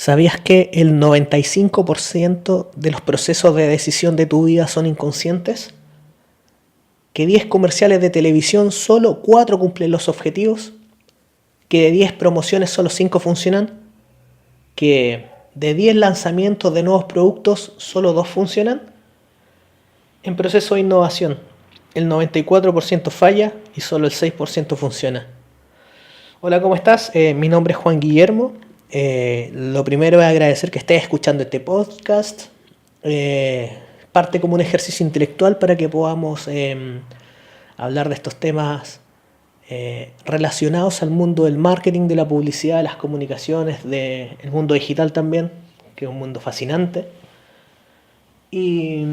¿Sabías que el 95% de los procesos de decisión de tu vida son inconscientes? ¿Que 10 comerciales de televisión solo 4 cumplen los objetivos? ¿Que de 10 promociones solo 5 funcionan? ¿Que de 10 lanzamientos de nuevos productos solo 2 funcionan? En proceso de innovación, el 94% falla y solo el 6% funciona. Hola, ¿cómo estás? Mi nombre es Juan Guillermo. Lo primero es agradecer que estés escuchando este podcast. Parte como un ejercicio intelectual para que podamos hablar de estos temas relacionados al mundo del marketing, de la publicidad, de las comunicaciones, del mundo digital también, que es un mundo fascinante. Y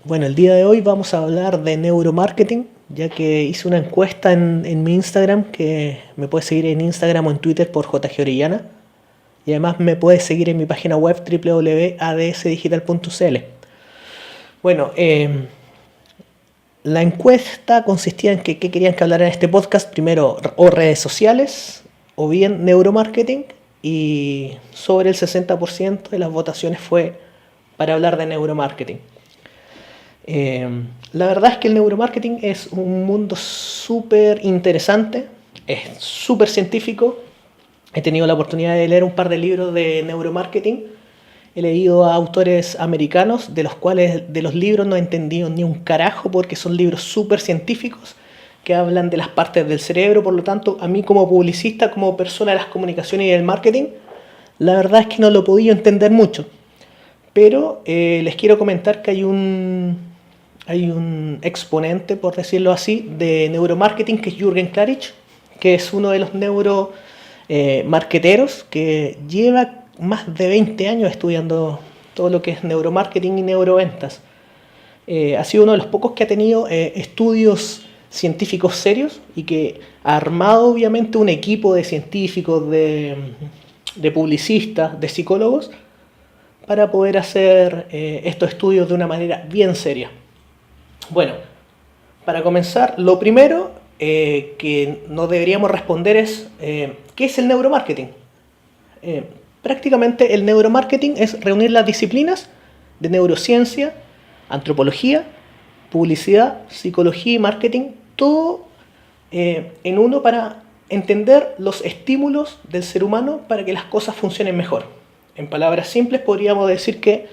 bueno, el día de hoy vamos a hablar de neuromarketing, ya que hice una encuesta en mi Instagram, que me puedes seguir en Instagram o en Twitter por JG Orellana. Y además me puedes seguir en mi página web www.adsdigital.cl. Bueno, la encuesta consistía en que qué querían que hablara en este podcast. Primero, o redes sociales, o bien neuromarketing. Y sobre el 60% de las votaciones fue para hablar de neuromarketing. La verdad es que el neuromarketing es un mundo súper interesante, es súper científico. He tenido la oportunidad de leer un par de libros de neuromarketing. He leído a autores americanos, de los cuales de los libros no he entendido ni un carajo, porque son libros súper científicos que hablan de las partes del cerebro. Por lo tanto, a mí como publicista, como persona de las comunicaciones y del marketing, la verdad es que no lo he podido entender mucho. Pero les quiero comentar que hay un exponente, por decirlo así, de neuromarketing, que es Jürgen Klarich, que es uno de los neuromarketeros que lleva más de 20 años estudiando todo lo que es neuromarketing y neuroventas. Ha sido uno de los pocos que ha tenido estudios científicos serios y que ha armado obviamente un equipo de científicos, de publicistas, de psicólogos, para poder hacer estos estudios de una manera bien seria. Bueno, para comenzar, lo primero que nos deberíamos responder es ¿qué es el neuromarketing? Prácticamente el neuromarketing es reunir las disciplinas de neurociencia, antropología, publicidad, psicología y marketing, todo en uno para entender los estímulos del ser humano para que las cosas funcionen mejor. En palabras simples podríamos decir que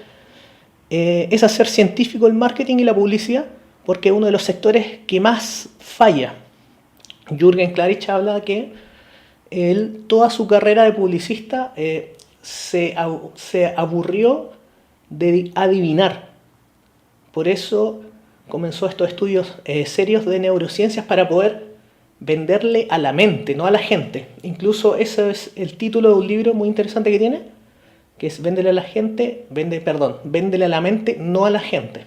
es hacer científico el marketing y la publicidad, porque es uno de los sectores que más falla. Jürgen Klarich habla que él, toda su carrera de publicista, se aburrió de adivinar. Por eso comenzó estos estudios serios de neurociencias para poder venderle a la mente, no a la gente. Incluso ese es el título de un libro muy interesante que tiene, que es véndele a la mente, no a la gente.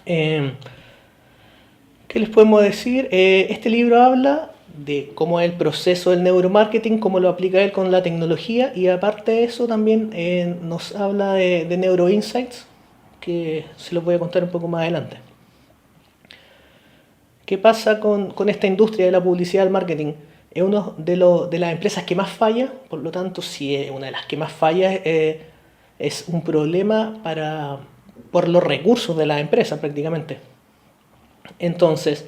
¿Qué les podemos decir? Este libro habla de cómo es el proceso del neuromarketing, cómo lo aplica él con la tecnología, y aparte de eso también nos habla de neuroinsights, que se los voy a contar un poco más adelante. ¿Qué pasa con esta industria de la publicidad y el marketing? Es una de las empresas que más falla, por lo tanto, si es una de las que más falla, es un problema por los recursos de la empresa prácticamente. Entonces,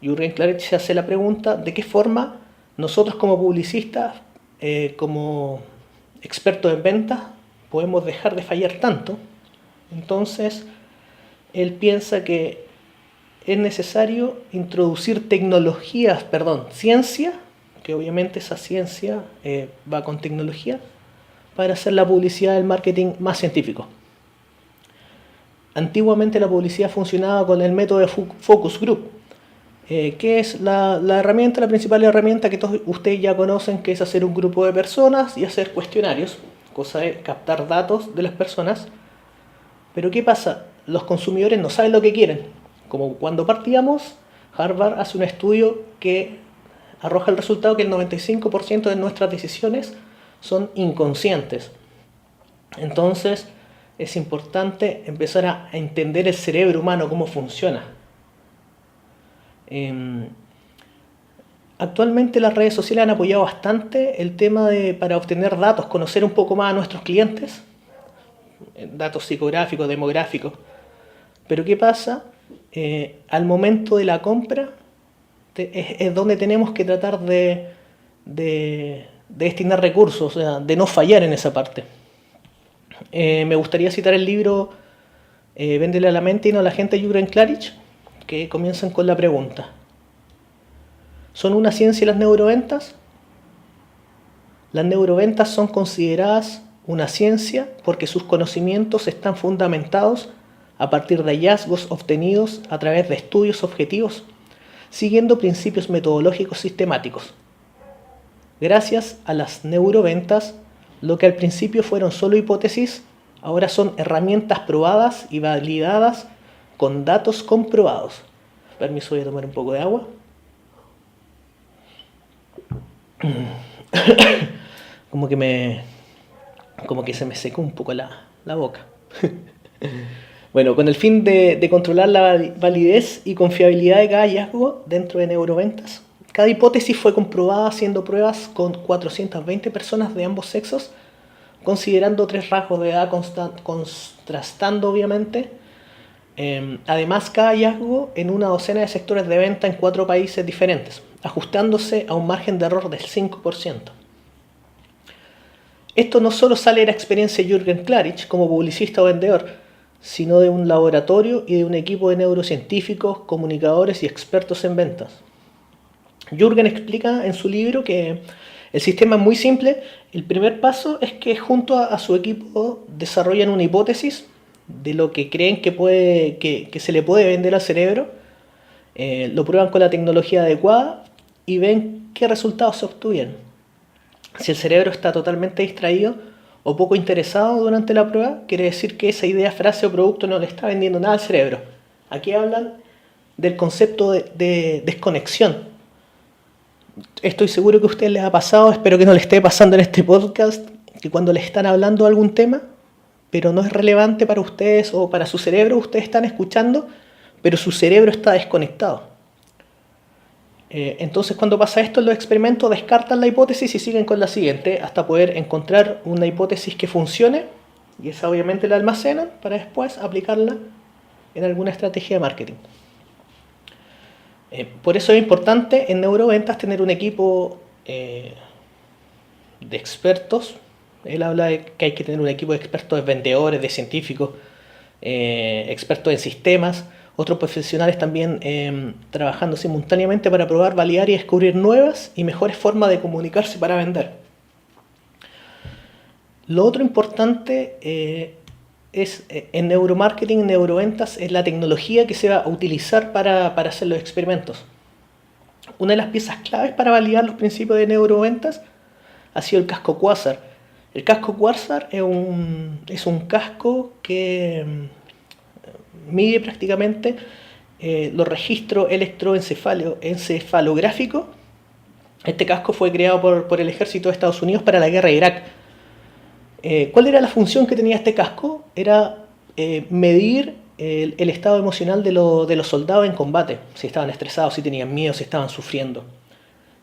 Jürgen Klarich se hace la pregunta de qué forma nosotros como publicistas, como expertos en ventas, podemos dejar de fallar tanto. Entonces, él piensa que es necesario introducir ciencia, que obviamente esa ciencia va con tecnología, para hacer la publicidad del marketing más científico. Antiguamente la publicidad funcionaba con el método de focus group, que es la principal herramienta que todos ustedes ya conocen, que es hacer un grupo de personas y hacer cuestionarios, cosa de captar datos de las personas. Pero ¿qué pasa? Los consumidores no saben lo que quieren. Como cuando partíamos, Harvard hace un estudio que arroja el resultado que el 95% de nuestras decisiones son inconscientes. Entonces es importante empezar a entender el cerebro humano, cómo funciona. Actualmente las redes sociales han apoyado bastante el tema para obtener datos, conocer un poco más a nuestros clientes, datos psicográficos, demográficos. Pero ¿qué pasa? Al momento de la compra es donde tenemos que tratar de destinar recursos, o sea, de no fallar en esa parte. Me gustaría citar el libro Véndele a la mente y no a la gente, de Jürgen Klarich, que comienzan con la pregunta: ¿son una ciencia las neuroventas? Las neuroventas son consideradas una ciencia porque sus conocimientos están fundamentados a partir de hallazgos obtenidos a través de estudios objetivos, siguiendo principios metodológicos sistemáticos. Gracias a las neuroventas, lo que al principio fueron solo hipótesis, ahora son herramientas probadas y validadas con datos comprobados. Permiso, voy a tomar un poco de agua. Como que se me secó un poco la boca. Bueno, con el fin de controlar la validez y confiabilidad de cada hallazgo dentro de neuroventas, cada hipótesis fue comprobada haciendo pruebas con 420 personas de ambos sexos, considerando 3 rasgos de edad contrastando obviamente. Además, cada hallazgo en una docena de sectores de venta en 4 países diferentes, ajustándose a un margen de error del 5%. Esto no solo sale de la experiencia de Jürgen Klarich como publicista o vendedor, sino de un laboratorio y de un equipo de neurocientíficos, comunicadores y expertos en ventas. Jürgen explica en su libro que el sistema es muy simple. El primer paso es que junto a su equipo desarrollan una hipótesis de lo que creen que se le puede vender al cerebro, lo prueban con la tecnología adecuada y ven qué resultados se obtuvieron. Si el cerebro está totalmente distraído o poco interesado durante la prueba, quiere decir que esa idea, frase o producto no le está vendiendo nada al cerebro. Aquí hablan del concepto de desconexión. Estoy seguro que a ustedes les ha pasado, espero que no les esté pasando en este podcast, que cuando les están hablando de algún tema, pero no es relevante para ustedes o para su cerebro, ustedes están escuchando, pero su cerebro está desconectado. Entonces, cuando pasa esto en los experimentos, descartan la hipótesis y siguen con la siguiente hasta poder encontrar una hipótesis que funcione, y esa obviamente la almacenan para después aplicarla en alguna estrategia de marketing. Por eso es importante en neuroventas tener un equipo de expertos. Él habla de que hay que tener un equipo de expertos, de vendedores, de científicos, expertos en sistemas, otros profesionales también trabajando simultáneamente para probar, validar y descubrir nuevas y mejores formas de comunicarse para vender. Lo otro importante es en neuromarketing, en neuroventas, es la tecnología que se va a utilizar para hacer los experimentos. Una de las piezas claves para validar los principios de neuroventas ha sido el casco Quasar. El casco Quasar es un casco que mide prácticamente los registros electroencefalográficos. Este casco fue creado por el ejército de Estados Unidos para la guerra de Irak. ¿Cuál era la función que tenía este casco? Era medir el estado emocional de los soldados en combate, si estaban estresados, si tenían miedo, si estaban sufriendo.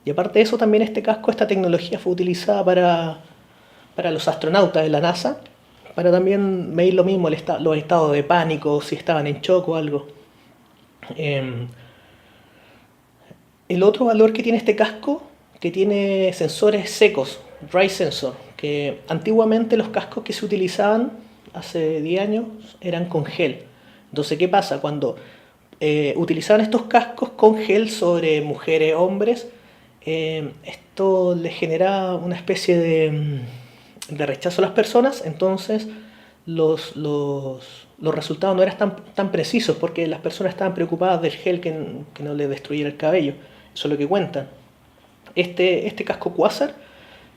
Y aparte de eso, también esta tecnología fue utilizada para los astronautas de la NASA, para también medir lo mismo, los estados de pánico, si estaban en shock o algo. El otro valor que tiene este casco, que tiene sensores secos, dry sensor, que antiguamente los cascos que se utilizaban hace 10 años eran con gel. Entonces, ¿qué pasa? Cuando utilizaban estos cascos con gel sobre mujeres, hombres, esto les generaba una especie de rechazo a las personas, entonces los resultados no eran tan precisos porque las personas estaban preocupadas del gel que no les destruyera el cabello. Eso es lo que cuentan. Este casco Quasar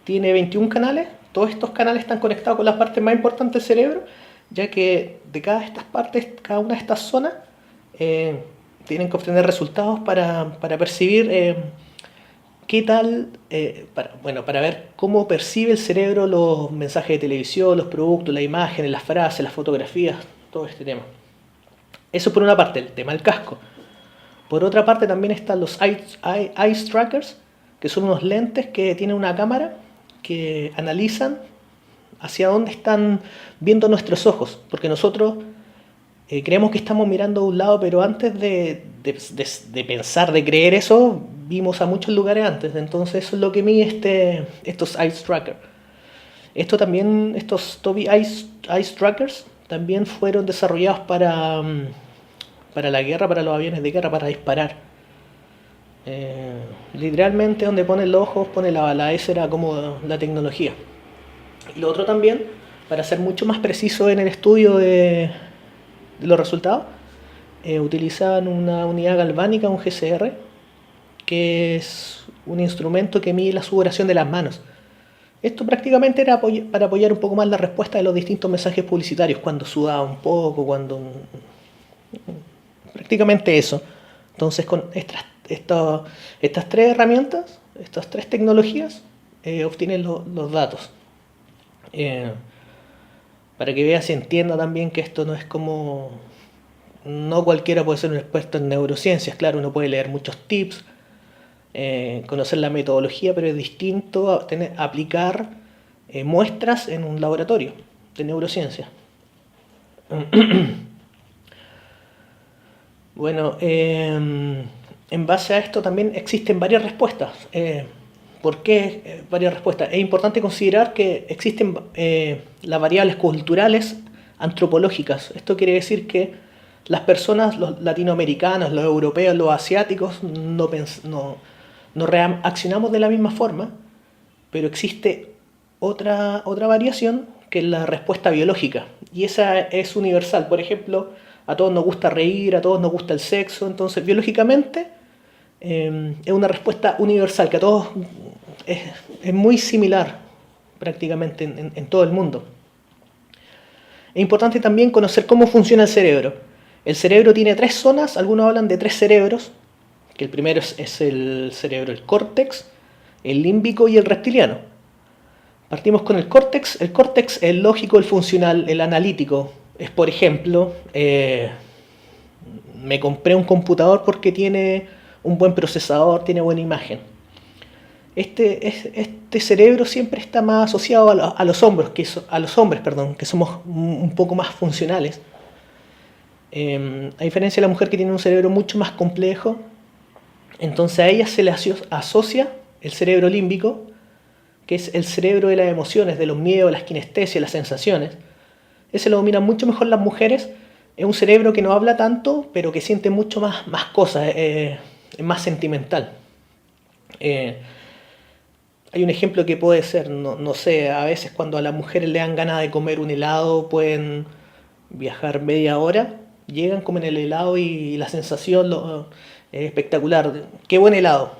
tiene 21 canales. Todos estos canales están conectados con las partes más importantes del cerebro, ya que de cada una de estas zonas tienen que obtener resultados para percibir qué tal, para ver cómo percibe el cerebro los mensajes de televisión, los productos, las imágenes, las frases, las fotografías, todo este tema. Eso por una parte, el tema del casco. Por otra parte también están los Eye Trackers, que son unos lentes que tienen una cámara que analizan hacia dónde están viendo nuestros ojos, porque nosotros creemos que estamos mirando a un lado, pero antes de pensar, de creer eso, vimos a muchos lugares antes. Entonces eso es lo que mide estos Ice Tracker. Estos Tobii Ice Trackers también fueron desarrollados para la guerra, para los aviones de guerra, para disparar. Literalmente donde pone los ojos, pone la bala. Esa era como la tecnología. Y lo otro también, para ser mucho más preciso en el estudio de los resultados, utilizaban una unidad galvánica, un GCR, que es un instrumento que mide la sudoración de las manos. Esto prácticamente era para apoyar un poco más la respuesta de los distintos mensajes publicitarios, cuando sudaba un poco, prácticamente eso. Entonces con estas tres herramientas, estas tres tecnologías, obtienen los datos. Para que veas y entienda también que esto no es como... No cualquiera puede ser un experto en neurociencias. Claro, uno puede leer muchos tips, conocer la metodología, pero es distinto a aplicar muestras en un laboratorio de neurociencia. Bueno, en base a esto también existen varias respuestas. ¿Por qué varias respuestas? Es importante considerar que existen las variables culturales antropológicas. Esto quiere decir que las personas, los latinoamericanos, los europeos, los asiáticos, no reaccionamos de la misma forma, pero existe otra variación que es la respuesta biológica, y esa es universal. Por ejemplo, a todos nos gusta reír, a todos nos gusta el sexo, entonces biológicamente es una respuesta universal, que a todos es muy similar prácticamente en todo el mundo. Es importante también conocer cómo funciona el cerebro. El cerebro tiene tres zonas, algunos hablan de tres cerebros, que el primero es el cerebro, el córtex, el límbico y el reptiliano. Partimos con el córtex. El córtex es el lógico, el funcional, el analítico. Es, por ejemplo, me compré un computador porque tiene un buen procesador, tiene buena imagen. Este cerebro siempre está más asociado a los hombres, que somos un poco más funcionales. A diferencia de la mujer, que tiene un cerebro mucho más complejo, entonces a ella se le asocia el cerebro límbico, que es el cerebro de las emociones, de los miedos, las kinestesias, las sensaciones. Ese lo dominan mucho mejor las mujeres. Es un cerebro que no habla tanto, pero que siente mucho más cosas, es más sentimental. Hay un ejemplo que puede ser, no sé, a veces cuando a las mujeres le dan ganas de comer un helado, pueden viajar media hora, llegan, comen el helado y la sensación es espectacular. ¡Qué buen helado!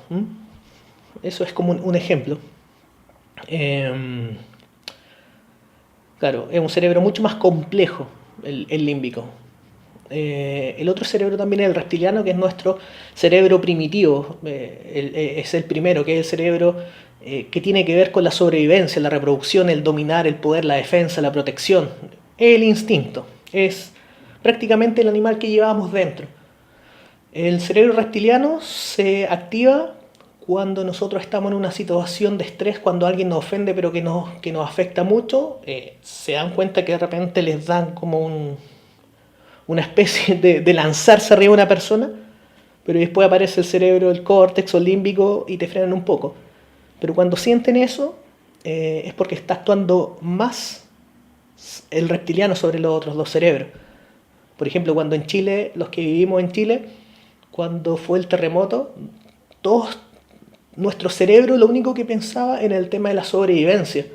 Eso es como un ejemplo. Claro, es un cerebro mucho más complejo, el límbico. El otro cerebro también es el reptiliano, que es nuestro cerebro primitivo. Es el primero, que es el cerebro que tiene que ver con la sobrevivencia, la reproducción, el dominar, el poder, la defensa, la protección. El instinto. Es prácticamente el animal que llevamos dentro. El cerebro reptiliano se activa cuando nosotros estamos en una situación de estrés, cuando alguien nos ofende pero que nos afecta mucho. Se dan cuenta que de repente les dan como una especie de lanzarse arriba de una persona, pero después aparece el cerebro, el córtex o el límbico, y te frenan un poco. Pero cuando sienten eso, es porque está actuando más el reptiliano sobre los otros dos cerebros. Por ejemplo, cuando en Chile, los que vivimos en Chile, cuando fue el terremoto, nuestro cerebro lo único que pensaba era el tema de la sobrevivencia.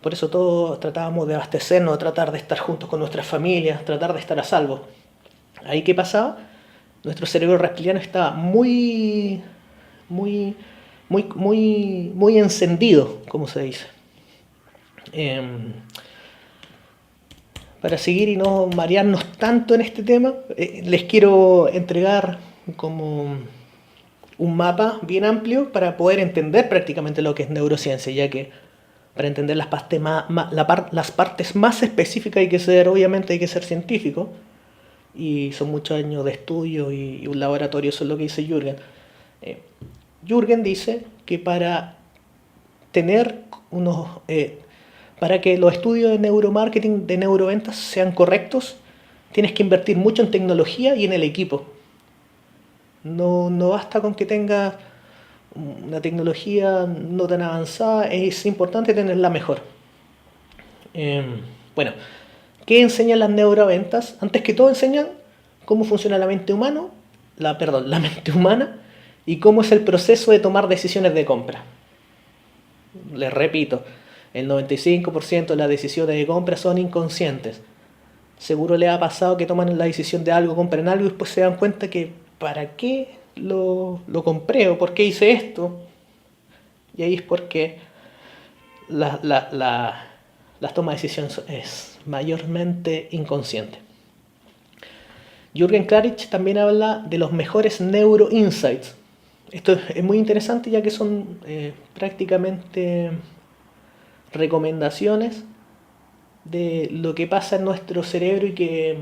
Por eso todos tratábamos de abastecernos, tratar de estar juntos con nuestras familias, tratar de estar a salvo. Ahí, ¿qué pasaba? Nuestro cerebro reptiliano estaba muy encendido, como se dice. Para seguir y no marearnos tanto en este tema, les quiero entregar como un mapa bien amplio para poder entender prácticamente lo que es neurociencia, ya que para entender las partes más específicas obviamente hay que ser científico, y son muchos años de estudio y un laboratorio. Eso es lo que dice Jürgen. Jürgen dice que tener para que los estudios de neuromarketing, de neuroventas sean correctos, tienes que invertir mucho en tecnología y en el equipo. No basta con que tengas una tecnología no tan avanzada, es importante tenerla mejor. Bueno, ¿qué enseñan las neuroventas? Antes que todo enseñan cómo funciona la mente humana, la mente humana y cómo es el proceso de tomar decisiones de compra. Les repito, el 95% de las decisiones de compra son inconscientes. Seguro les ha pasado que toman la decisión de algo, compran algo y después se dan cuenta que ¿para qué lo compré o por qué hice esto? Y ahí es porque la toma de decisiones es mayormente inconsciente. Jürgen Klarich también habla de los mejores neuroinsights. Esto es muy interesante ya que son prácticamente recomendaciones de lo que pasa en nuestro cerebro y que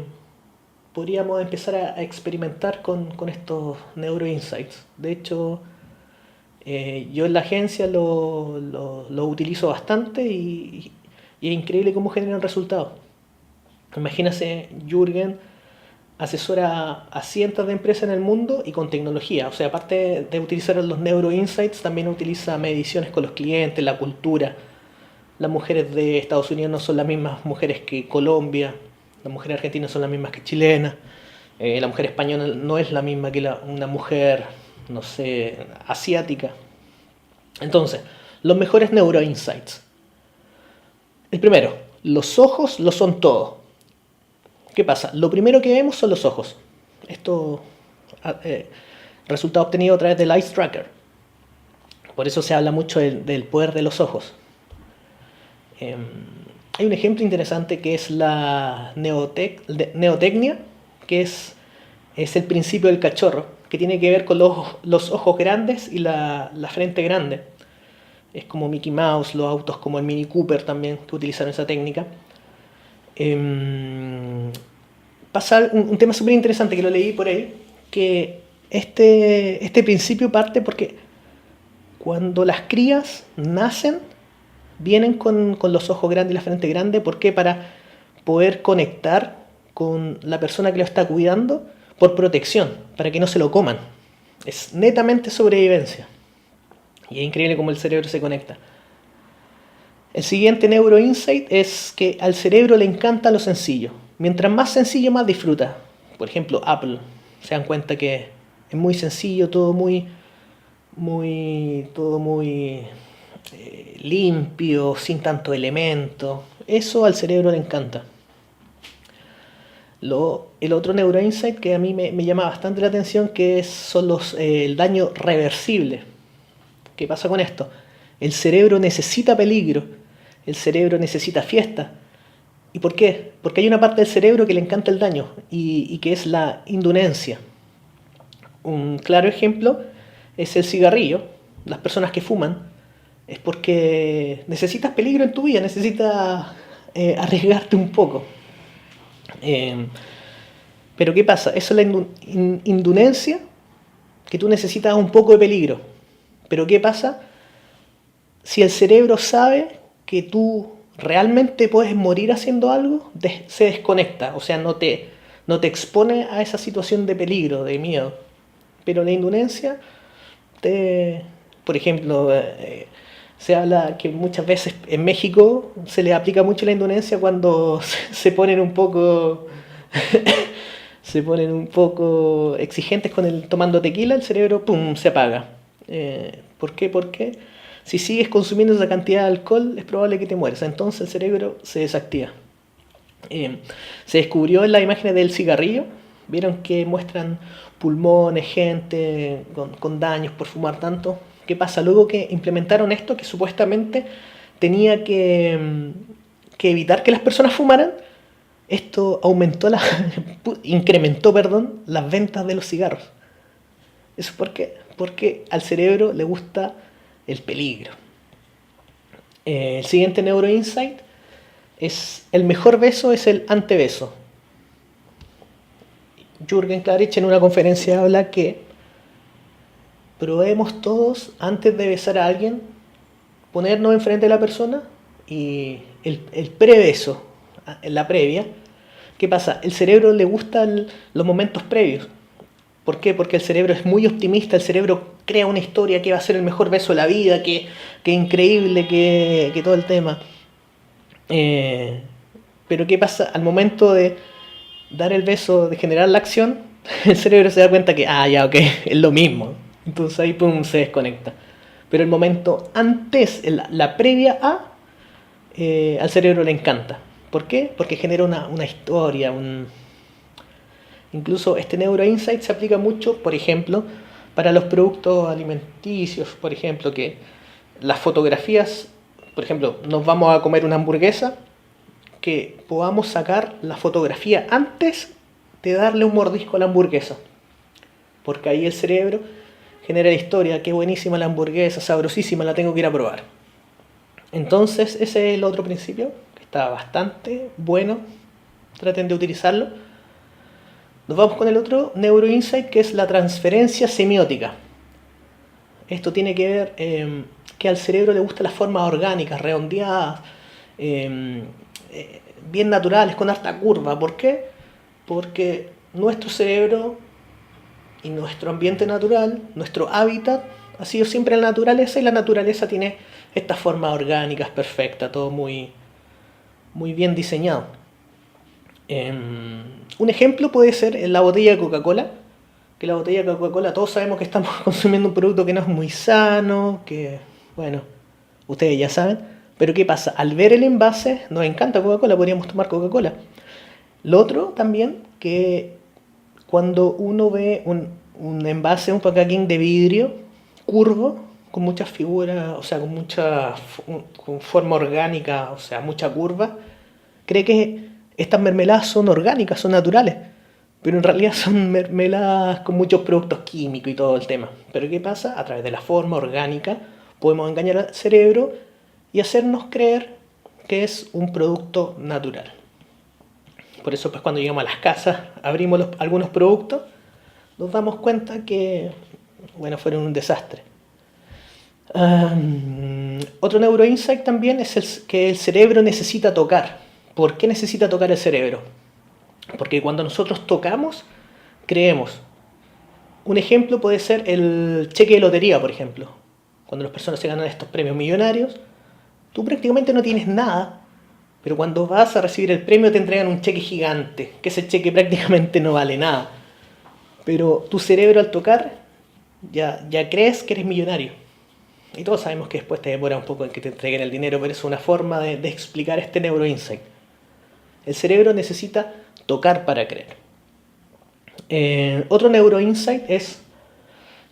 podríamos empezar a experimentar con estos neuroinsights. De hecho, yo en la agencia lo utilizo bastante y es increíble cómo generan resultados. Imagínese, Jürgen asesora a cientos de empresas en el mundo y con tecnología. O sea, aparte de utilizar los neuroinsights, también utiliza mediciones con los clientes, la cultura. Las mujeres de Estados Unidos no son las mismas mujeres que Colombia, las mujeres argentinas son las mismas que chilenas, la mujer española no es la misma que una mujer, no sé, asiática. Entonces, los mejores neuroinsights. El primero, los ojos lo son todo. ¿Qué pasa? Lo primero que vemos son los ojos. Esto resultado obtenido a través del Eye Tracker. Por eso se habla mucho del poder de los ojos. Hay un ejemplo interesante que es la neotecnia, que es el principio del cachorro, que tiene que ver con los ojos grandes y la frente grande. Es como Mickey Mouse, los autos como el Mini Cooper también, que utilizaron esa técnica. Pasa un tema súper interesante que lo leí por ahí, que este principio parte porque cuando las crías nacen, vienen con los ojos grandes y la frente grande. ¿Por qué? Para poder conectar con la persona que lo está cuidando por protección, para que no se lo coman. Es netamente sobrevivencia. Y es increíble cómo el cerebro se conecta. El siguiente neuroinsight es que al cerebro le encanta lo sencillo. Mientras más sencillo, más disfruta. Por ejemplo, Apple. Se dan cuenta que es muy sencillo, todo muy limpio, sin tanto elemento. Eso al cerebro le encanta. El otro neuroinsight que a mí me llama bastante la atención, que son el daño reversible. ¿Qué pasa con esto? El cerebro necesita peligro, el cerebro necesita fiesta. ¿Y por qué? Porque hay una parte del cerebro que le encanta el daño y que es la indunencia. Un claro ejemplo es el cigarrillo. Las personas que fuman es porque necesitas peligro en tu vida, necesitas arriesgarte un poco. Pero ¿qué pasa? Eso es la indunencia, que tú necesitas un poco de peligro. Pero ¿qué pasa? Si el cerebro sabe que tú realmente puedes morir haciendo algo, se desconecta, o sea, no te expone a esa situación de peligro, de miedo. Pero la indunencia, por ejemplo, se habla que muchas veces en México se le aplica mucho la indunencia cuando se ponen un poco exigentes con el tomando tequila, el cerebro ¡pum! Se apaga. ¿Por qué? Porque si sigues consumiendo esa cantidad de alcohol es probable que te mueras. Entonces el cerebro se desactiva. Se descubrió en las imágenes del cigarrillo, vieron que muestran pulmones, gente con daños por fumar tanto. ¿Qué pasa? Luego que implementaron esto, que supuestamente tenía que evitar que las personas fumaran, esto incrementó las ventas de los cigarros. ¿Eso por qué? Porque al cerebro le gusta el peligro. El siguiente neuroinsight es: el mejor beso es el antebeso. Jürgen Klarich en una conferencia habla que probemos todos, antes de besar a alguien, ponernos enfrente de la persona y el prebeso, en la previa. ¿Qué pasa? El cerebro le gustan los momentos previos. ¿Por qué? Porque el cerebro es muy optimista, el cerebro crea una historia que va a ser el mejor beso de la vida, que increíble, que todo el tema. Pero ¿qué pasa? Al momento de dar el beso, de generar la acción, el cerebro se da cuenta que, ya, ok, es lo mismo. Entonces ahí pum, se desconecta. Pero el momento antes, la previa a, al cerebro le encanta. ¿Por qué? Porque genera una historia, incluso este neuroinsight se aplica mucho, por ejemplo, para los productos alimenticios, por ejemplo, que las fotografías, por ejemplo, nos vamos a comer una hamburguesa, que podamos sacar la fotografía antes de darle un mordisco a la hamburguesa. Porque ahí el cerebro genera la historia, qué buenísima la hamburguesa, sabrosísima, la tengo que ir a probar. Entonces, ese es el otro principio, que está bastante bueno, traten de utilizarlo. Nos vamos con el otro neuroinsight, que es la transferencia semiótica. Esto tiene que ver que al cerebro le gustan las formas orgánicas, redondeadas, bien naturales, con harta curva. ¿Por qué? Porque nuestro cerebro y nuestro ambiente natural, nuestro hábitat, ha sido siempre la naturaleza, y la naturaleza tiene estas formas orgánicas perfectas, todo muy, muy bien diseñado. Un ejemplo puede ser la botella de Coca-Cola, que la botella de Coca-Cola, todos sabemos que estamos consumiendo un producto que no es muy sano, que, bueno, ustedes ya saben, pero ¿qué pasa? Al ver el envase, nos encanta Coca-Cola, podríamos tomar Coca-Cola. Lo otro también, que cuando uno ve un envase, un packaging de vidrio curvo, con muchas figuras, o sea, con forma orgánica, o sea, mucha curva, cree que estas mermeladas son orgánicas, son naturales, pero en realidad son mermeladas con muchos productos químicos y todo el tema. Pero ¿qué pasa? A través de la forma orgánica podemos engañar al cerebro y hacernos creer que es un producto natural. Por eso, pues, cuando llegamos a las casas, abrimos algunos productos, nos damos cuenta que, bueno, fueron un desastre. Otro neuroinsight también es que el cerebro necesita tocar. ¿Por qué necesita tocar el cerebro? Porque cuando nosotros tocamos, creemos. Un ejemplo puede ser el cheque de lotería, por ejemplo. Cuando las personas se ganan estos premios millonarios, tú prácticamente no tienes nada, pero cuando vas a recibir el premio te entregan un cheque gigante, que ese cheque prácticamente no vale nada. Pero tu cerebro, al tocar, ya crees que eres millonario. Y todos sabemos que después te demora un poco en que te entreguen el dinero, pero es una forma de explicar este neuroinsight. El cerebro necesita tocar para creer. Otro neuroinsight es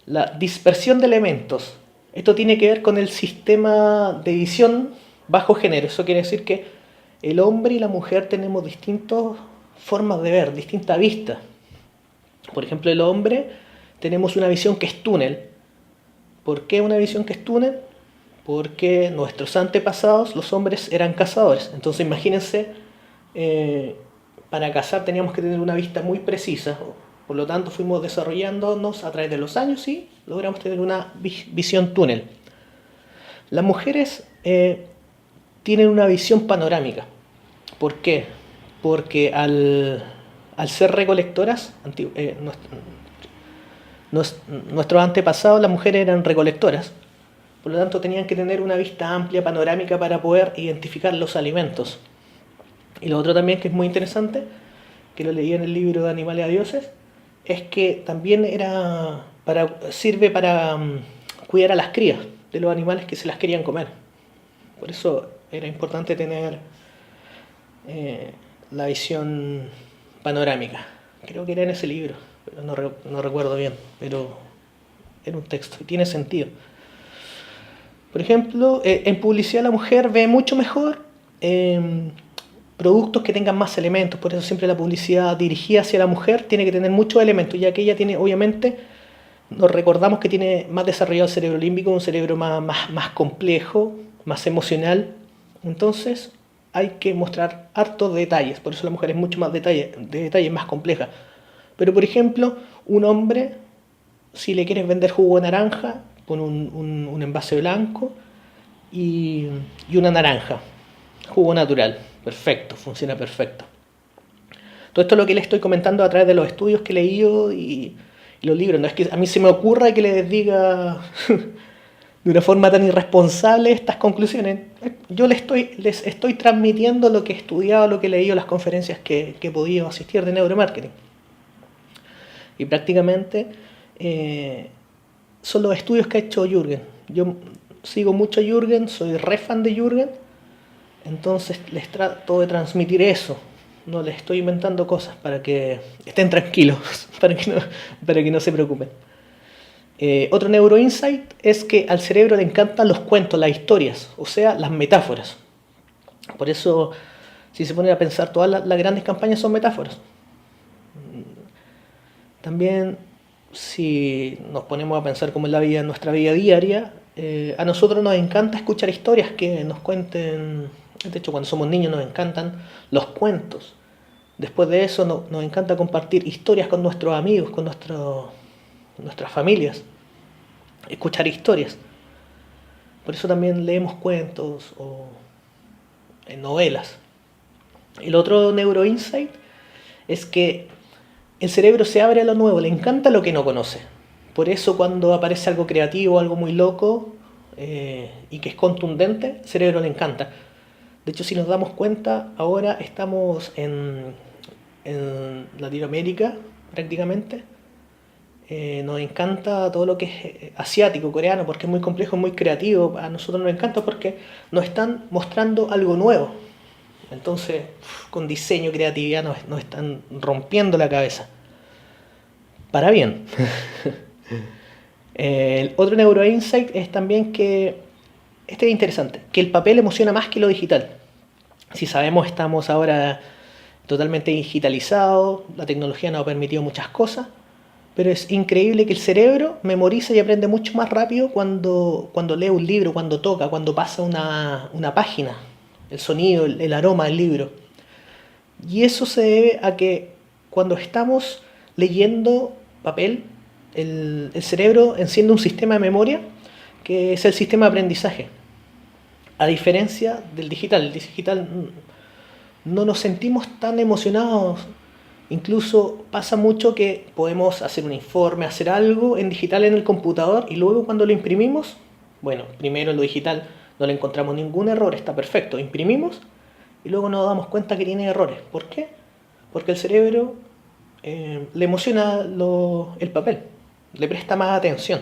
la dispersión de elementos. Esto tiene que ver con el sistema de visión bajo género. Eso quiere decir que el hombre y la mujer tenemos distintas formas de ver, distinta vista. Por ejemplo, el hombre tenemos una visión que es túnel. ¿Por qué una visión que es túnel? Porque nuestros antepasados, los hombres, eran cazadores. Entonces imagínense, para cazar teníamos que tener una vista muy precisa. Por lo tanto, fuimos desarrollándonos a través de los años y logramos tener una visión túnel. Las mujeres tienen una visión panorámica. ¿Por qué? Porque al ser recolectoras, nuestros antepasados, las mujeres eran recolectoras, por lo tanto tenían que tener una vista amplia, panorámica, para poder identificar los alimentos. Y lo otro también que es muy interesante, que lo leí en el libro de Animales a Dioses, es que también sirve para cuidar a las crías de los animales que se las querían comer. Por eso era importante tener la visión panorámica. Creo que era en ese libro, pero no recuerdo bien, pero era un texto y tiene sentido. Por ejemplo, en publicidad la mujer ve mucho mejor productos que tengan más elementos. Por eso siempre la publicidad dirigida hacia la mujer tiene que tener muchos elementos, ya que ella tiene, obviamente, nos recordamos que tiene más desarrollado el cerebro límbico, un cerebro más complejo, más emocional. Entonces hay que mostrar hartos detalles, por eso la mujer es mucho más de detalles más compleja. Pero por ejemplo, un hombre Si le quieres vender jugo de naranja, pon un envase blanco y una naranja. Jugo natural. Perfecto, funciona perfecto. Todo esto es lo que le estoy comentando a través de los estudios que he leído y los libros. No es que a mí se me ocurra que les diga de una forma tan irresponsable estas conclusiones. Yo les estoy transmitiendo lo que he estudiado, lo que he leído, las conferencias que he podido asistir de neuromarketing. Y prácticamente son los estudios que ha hecho Jürgen. Yo sigo mucho a Jürgen, soy re fan de Jürgen, entonces les trato de transmitir eso. No les estoy inventando cosas para que estén tranquilos, para que no se preocupen. Otro neuroinsight es que al cerebro le encantan los cuentos, las historias, o sea, las metáforas. Por eso, si se ponen a pensar, todas las grandes campañas son metáforas. También, si nos ponemos a pensar cómo es la vida en nuestra vida diaria, a nosotros nos encanta escuchar historias que nos cuenten. De hecho, cuando somos niños nos encantan los cuentos. Después de eso nos encanta compartir historias con nuestros amigos, con nuestras familias. Escuchar historias. Por eso también leemos cuentos o novelas. El otro neuroinsight es que el cerebro se abre a lo nuevo, le encanta lo que no conoce. Por eso cuando aparece algo creativo, algo muy loco y que es contundente, el cerebro le encanta. De hecho, si nos damos cuenta, ahora estamos en Latinoamérica prácticamente. Nos encanta todo lo que es asiático, coreano, porque es muy complejo, muy creativo. A nosotros nos encanta porque nos están mostrando algo nuevo. Entonces, con diseño, creatividad, nos están rompiendo la cabeza. Para bien. El otro neuroinsight es también que, este es interesante, que el papel emociona más que lo digital. Si sabemos, estamos ahora totalmente digitalizados, la tecnología nos ha permitido muchas cosas, pero es increíble que el cerebro memoriza y aprende mucho más rápido cuando lee un libro, cuando toca, cuando pasa una página, el sonido, el aroma del libro. Y eso se debe a que cuando estamos leyendo papel, el cerebro enciende un sistema de memoria que es el sistema de aprendizaje. A diferencia del digital, el digital no nos sentimos tan emocionados. Incluso pasa mucho que podemos hacer un informe, hacer algo en digital en el computador y luego cuando lo imprimimos, bueno, primero en lo digital no le encontramos ningún error, está perfecto, imprimimos y luego nos damos cuenta que tiene errores. ¿Por qué? Porque el cerebro le emociona el papel, le presta más atención.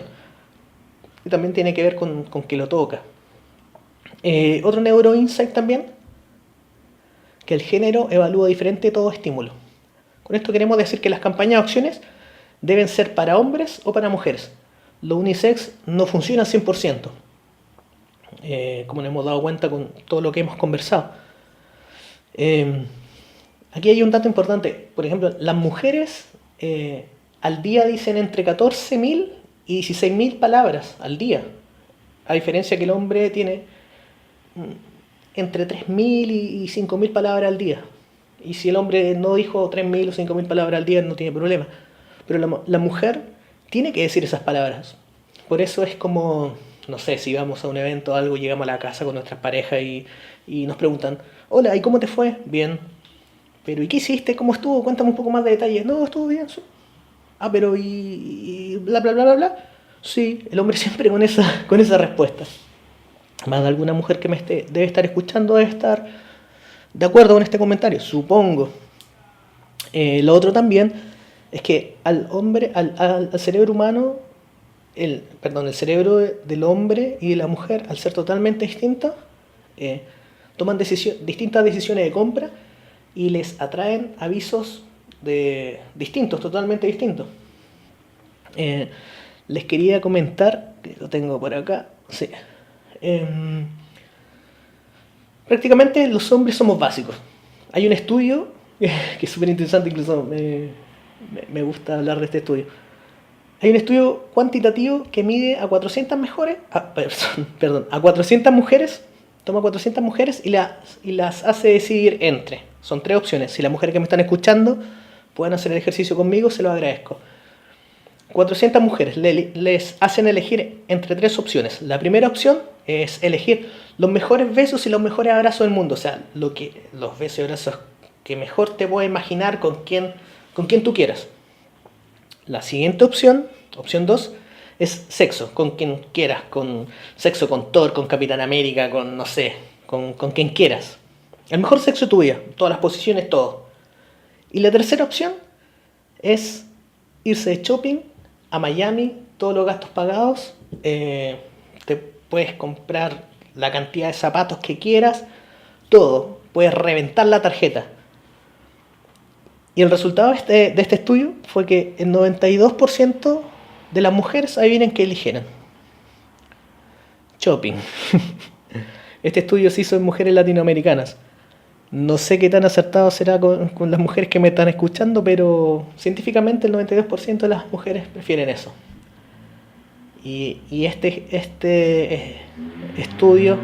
Y también tiene que ver con que lo toca. Otro neuroinsight también, que el género evalúa diferente todo estímulo. Con esto queremos decir que las campañas de acciones deben ser para hombres o para mujeres. Lo unisex no funciona al 100%, como nos hemos dado cuenta con todo lo que hemos conversado. Aquí hay un dato importante. Por ejemplo, las mujeres al día dicen entre 14.000 y 16.000 palabras al día. A diferencia que el hombre tiene entre 3.000 y 5.000 palabras al día. Y si el hombre no dijo 3.000 o 5.000 palabras al día, no tiene problema. Pero la mujer tiene que decir esas palabras. Por eso es como, no sé, si vamos a un evento o algo, llegamos a la casa con nuestras parejas y nos preguntan, hola, ¿y cómo te fue? Bien. Pero ¿y qué hiciste? ¿Cómo estuvo? Cuéntame un poco más de detalles. No, estuvo bien. Ah, pero y bla, bla, bla, bla, bla. Sí, el hombre siempre con esa respuesta. Más de alguna mujer que debe estar escuchando, debe estar de acuerdo con este comentario, supongo. Lo otro también es que al cerebro humano, el cerebro del hombre y de la mujer, al ser totalmente distintos, toman distintas decisiones de compra y les atraen avisos distintos, totalmente distintos. Les quería comentar, que lo tengo por acá, sí. Prácticamente los hombres somos básicos. Hay un estudio que es súper interesante, incluso me gusta hablar de este estudio. Hay un estudio cuantitativo que mide a 400 a 400 mujeres, toma 400 mujeres y las hace decidir entre. Son 3 opciones. Si las mujeres que me están escuchando pueden hacer el ejercicio conmigo, se lo agradezco. 400 mujeres les hacen elegir entre tres opciones. La primera opción es elegir los mejores besos y los mejores abrazos del mundo. O sea, los besos y abrazos que mejor te puedes imaginar con quien tú quieras. La siguiente opción, opción 2, es sexo, con quien quieras. Sexo con Thor, con Capitán América, con no sé, con quien quieras. El mejor sexo de tu vida, todas las posiciones, todo. Y la tercera opción es irse de shopping a Miami, todos los gastos pagados, te puedes comprar la cantidad de zapatos que quieras, todo, puedes reventar la tarjeta. Y el resultado de este estudio fue que el 92% de las mujeres, adivinen qué eligieron: shopping. Este estudio se hizo en mujeres latinoamericanas. No sé qué tan acertado será con las mujeres que me están escuchando, pero científicamente el 92% de las mujeres prefieren eso. Y este estudio,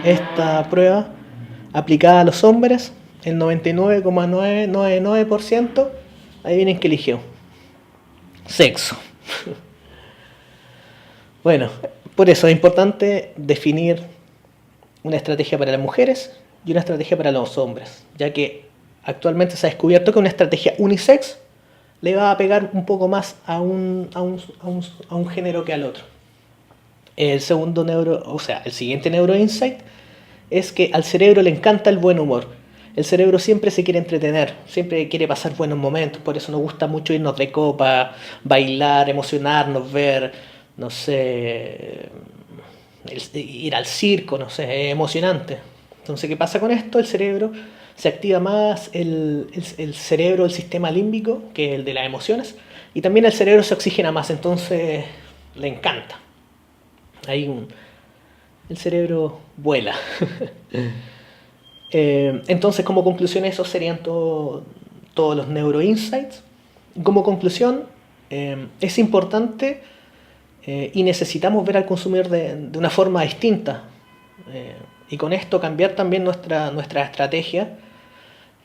esta prueba aplicada a los hombres, el 99,999%, adivinen qué eligió: sexo. Bueno, por eso es importante definir una estrategia para las mujeres y una estrategia para los hombres, ya que actualmente se ha descubierto que una estrategia unisex le va a pegar un poco más a un género que al otro. El siguiente neuroinsight es que al cerebro le encanta el buen humor. El cerebro siempre se quiere entretener, siempre quiere pasar buenos momentos, por eso nos gusta mucho irnos de copa, bailar, emocionarnos, ver, no sé, ir al circo, no sé, es emocionante. Entonces, ¿qué pasa con esto? El cerebro se activa más, el cerebro, el sistema límbico, que es el de las emociones, y también el cerebro se oxigena más, entonces le encanta. El cerebro vuela. Entonces, como conclusión, esos serían todos los neuroinsights. Como conclusión, es importante y necesitamos ver al consumidor de una forma distinta. Y con esto cambiar también nuestra estrategia,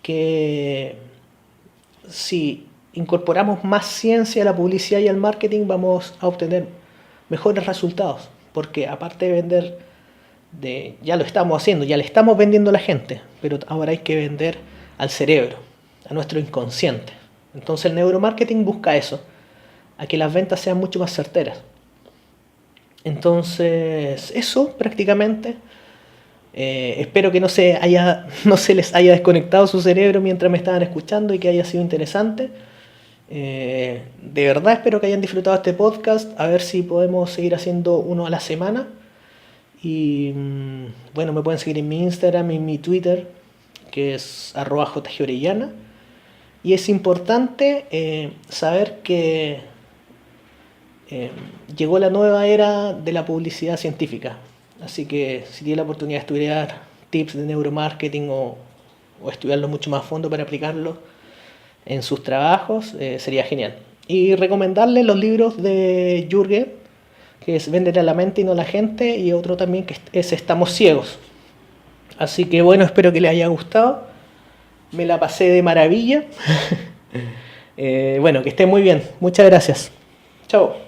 que si incorporamos más ciencia a la publicidad y al marketing vamos a obtener mejores resultados, porque aparte de vender, ya lo estamos haciendo, ya le estamos vendiendo a la gente, pero ahora hay que vender al cerebro, a nuestro inconsciente. Entonces el neuromarketing busca eso, a que las ventas sean mucho más certeras. Entonces eso prácticamente. Espero que no se les haya desconectado su cerebro mientras me estaban escuchando y que haya sido interesante. De verdad espero que hayan disfrutado este podcast. A ver si podemos seguir haciendo uno a la semana. Y bueno, me pueden seguir en mi Instagram y en mi Twitter, que es @jgorellana. Y es importante saber que llegó la nueva era de la publicidad científica. Así que si tiene la oportunidad de estudiar tips de neuromarketing o estudiarlo mucho más a fondo para aplicarlo en sus trabajos, sería genial. Y recomendarle los libros de Jürgen, que es Vender a la mente y no a la gente, y otro también que es Estamos ciegos. Así que bueno, espero que les haya gustado. Me la pasé de maravilla. Bueno, que estén muy bien. Muchas gracias. Chao.